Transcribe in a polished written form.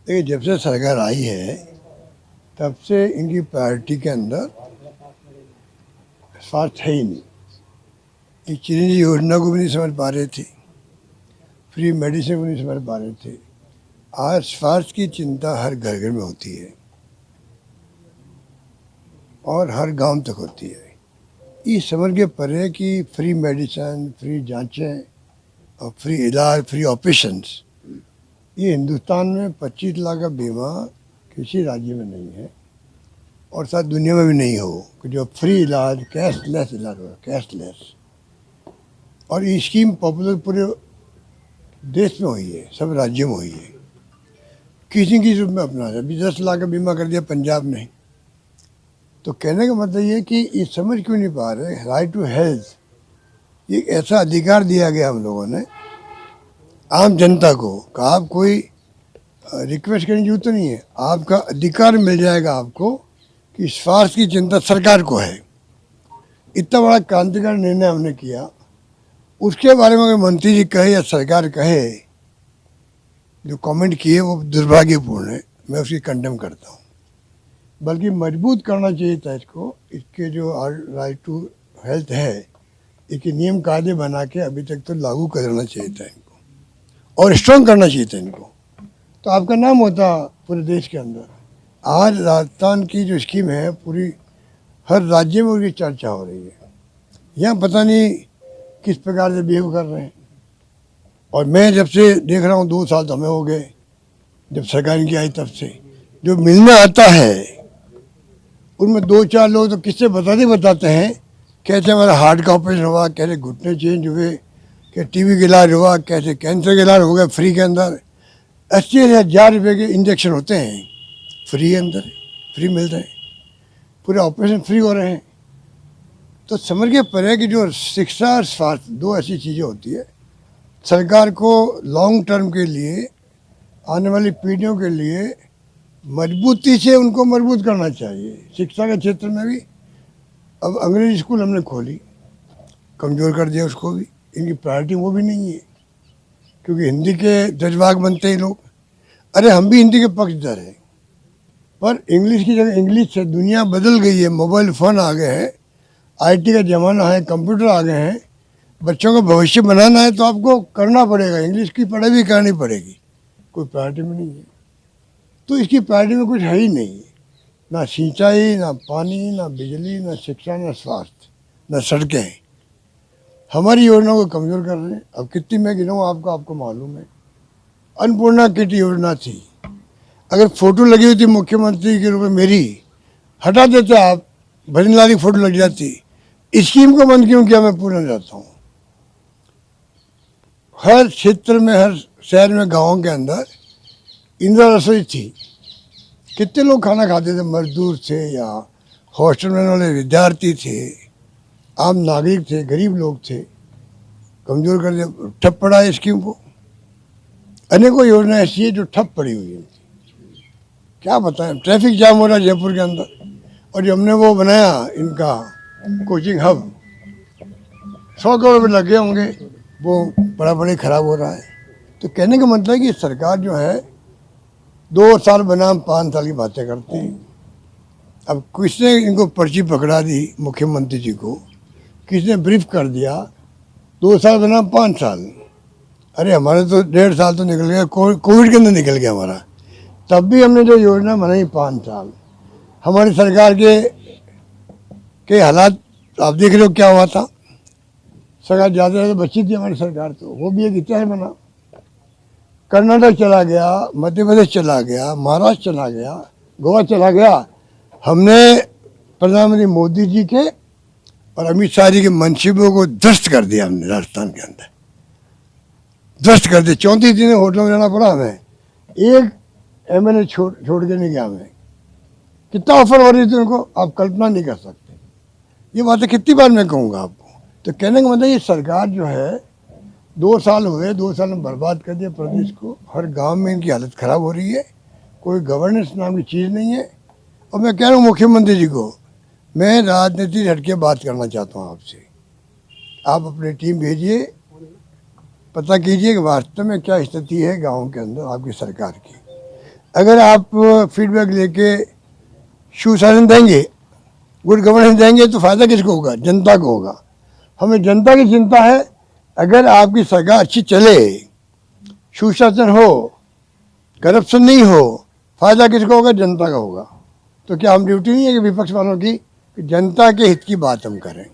देखिए, जब से सरकार आई है तब से इनकी पार्टी के अंदर स्वार्थ है ही नहीं। ये चिरंजीवी योजना को भी नहीं समझ पा रहे थे, फ्री मेडिसिन को नहीं समझ पा रहे थे। आज स्वार्थ की चिंता हर घर घर में होती है और हर गांव तक होती है। ये समझ के परे कि फ्री मेडिसिन, फ्री जांचें और फ्री इलाज, फ्री ऑपरेशंस, ये हिंदुस्तान में 25 लाख का बीमा किसी राज्य में नहीं है और शायद दुनिया में भी नहीं हो कि जो फ्री इलाज, कैशलेस इलाज हो, कैशलेस। और ये स्कीम पॉपुलर पूरे देश में हुई है, सब राज्यों में हुई है। किसी किसी रूप में अपना है। 10 लाख का बीमा कर दिया पंजाब ने। तो कहने का मतलब ये कि ये समझ क्यों नहीं पा रहे, राइट टू हेल्थ ये एक ऐसा अधिकार दिया गया हम लोगों ने आम जनता को कि आप कोई रिक्वेस्ट करने की जरूरत नहीं है, आपका अधिकार मिल जाएगा आपको कि स्वास्थ्य की चिंता सरकार को है। इतना बड़ा क्रांतिकारी निर्णय हमने किया, उसके बारे में अगर मंत्री जी कहे या सरकार कहे, जो कमेंट किए वो दुर्भाग्यपूर्ण है, मैं उसकी कंडेम करता हूँ। बल्कि मजबूत करना चाहिए था इसको। इसके जो राइट टू हेल्थ है, इसके नियम कायदे बना के अभी तक तो लागू कर देना चाहिए था इनको और स्ट्रॉन्ग करना चाहिए था इनको, तो आपका नाम होता पूरे देश के अंदर। आज राजस्थान की जो स्कीम है पूरी हर राज्य में उसकी चर्चा हो रही है। यहाँ पता नहीं किस प्रकार से बिहेव कर रहे हैं। और मैं जब से देख रहा हूँ, 2 साल तो हमें हो गए जब सरकार इनकी आई, तब से जो मिलने आता है उनमें 2-4 लोग तो किससे बताते हैं, कैसे हमारा हार्ट का ऑपरेशन हुआ, कैसे घुटने चेंज हुए, कैसे टीबी का इलाज हुआ, कैसे कैंसर का इलाज हो गया फ्री के अंदर। 80,000 रुपये के इंजेक्शन होते हैं फ्री के अंदर, फ्री मिल रहे हैं, पूरे ऑपरेशन फ्री हो रहे हैं। तो समझ के परे कि जो शिक्षा और स्वास्थ्य 2 ऐसी चीज़ें होती है, सरकार को लॉन्ग टर्म के लिए, आने वाली पीढ़ियों के लिए मजबूती से उनको मजबूत करना चाहिए। शिक्षा के क्षेत्र में भी अब अंग्रेजी स्कूल हमने खोली, कमज़ोर कर दिया उसको भी। इनकी प्रायोरिटी वो भी नहीं है, क्योंकि हिंदी के जज्बात बनते हैं लोग। अरे हम भी हिंदी के पक्षधर हैं, पर इंग्लिश की जगह इंग्लिश से दुनिया बदल गई है। मोबाइल फ़ोन आ गए हैं, IT का ज़माना है, कंप्यूटर आ गए हैं। बच्चों का भविष्य बनाना है तो आपको करना पड़ेगा, इंग्लिश की पढ़ाई भी करनी पड़ेगी। कोई प्रायोरिटी में नहीं है, तो इसकी प्रायोरिटी में कुछ है ही नहीं। ना सिंचाई, ना पानी, ना बिजली, ना शिक्षा, ना स्वास्थ्य, ना सड़कें। हमारी योजनाओं को कमज़ोर कर रहे हैं। अब कितनी मैं गिनाऊँ आपको मालूम है। अन्नपूर्णा किट योजना थी, अगर फोटो लगी हुई थी मुख्यमंत्री के रूप में मेरी, हटा देते आप, भजनलाल की फोटो लग जाती। स्कीम को बंद क्यों किया, मैं पूछना चाहता हूँ। हर क्षेत्र में, हर शहर में, गाँव के अंदर इंदिरा रसोई थी। कितने लोग खाना खाते थे, मजदूर थे या हॉस्टल में वाले विद्यार्थी थे, आम नागरिक थे, गरीब लोग थे। कमज़ोर कर दिया, ठप पड़ा है स्कीम को। अनेकों योजना ऐसी है जो ठप पड़ी हुई है। क्या बताएं, ट्रैफिक जाम हो रहा है जयपुर के अंदर, और जो हमने वो बनाया इनका कोचिंग हब, 100 करोड़ रुपये लग गए होंगे, वो बड़ा बड़े ख़राब हो रहा है। तो कहने का मतलब है कि सरकार जो है 2 साल बनाम 5 साल की बातें करते हैं। अब किसने इनको पर्ची पकड़ा दी, मुख्यमंत्री जी को किसने ब्रीफ कर दिया, 2 साल बनाम 5 साल। अरे हमारे तो 1.5 साल तो निकल गया, कोविड के अंदर निकल गया हमारा। तब भी हमने जो योजना बनाई 5 साल। हमारी सरकार के हालात आप देख रहे हो क्या हुआ था। सरकार ज़्यादा ज़्यादा बची थी हमारी सरकार, तो वो भी एक इतिहास बना। कर्नाटक चला गया, मध्य प्रदेश चला गया, महाराष्ट्र चला गया, गोवा चला गया। हमने प्रधानमंत्री मोदी जी के और अमित शाह जी के मंसूबों को ध्वस्त कर दिया। हमने राजस्थान के अंदर ध्वस्त कर दिया। 34 दिन होटलों में रहना पड़ा हमें, एक MLA छोड़ के नहीं गया हमें। कितना ऑफर हो रही थी उनको, आप कल्पना नहीं कर सकते। ये बातें कितनी बार मैं कहूँगा आपको। तो कहने का मतलब ये सरकार जो है 2 साल हुए, 2 साल में बर्बाद कर दिया प्रदेश को। हर गांव में इनकी हालत ख़राब हो रही है, कोई गवर्नेंस नाम की चीज़ नहीं है। और मैं कह रहा हूँ मुख्यमंत्री जी को, मैं राजनीति से हटके बात करना चाहता हूँ आपसे। आप अपनी टीम भेजिए, पता कीजिए कि वास्तव में क्या स्थिति है गाँव के अंदर आपकी सरकार की। अगर आप फीडबैक लेके सुशासन देंगे, गुड गवर्नेंस देंगे, तो फायदा किसको होगा? जनता को होगा। हमें जनता की चिंता है। अगर आपकी सरकार अच्छी चले, सुशासन हो, करप्शन नहीं हो, फायदा किसको होगा? जनता का होगा। तो क्या हम ड्यूटी नहीं है कि विपक्ष वालों की, कि जनता के हित की बात हम करें?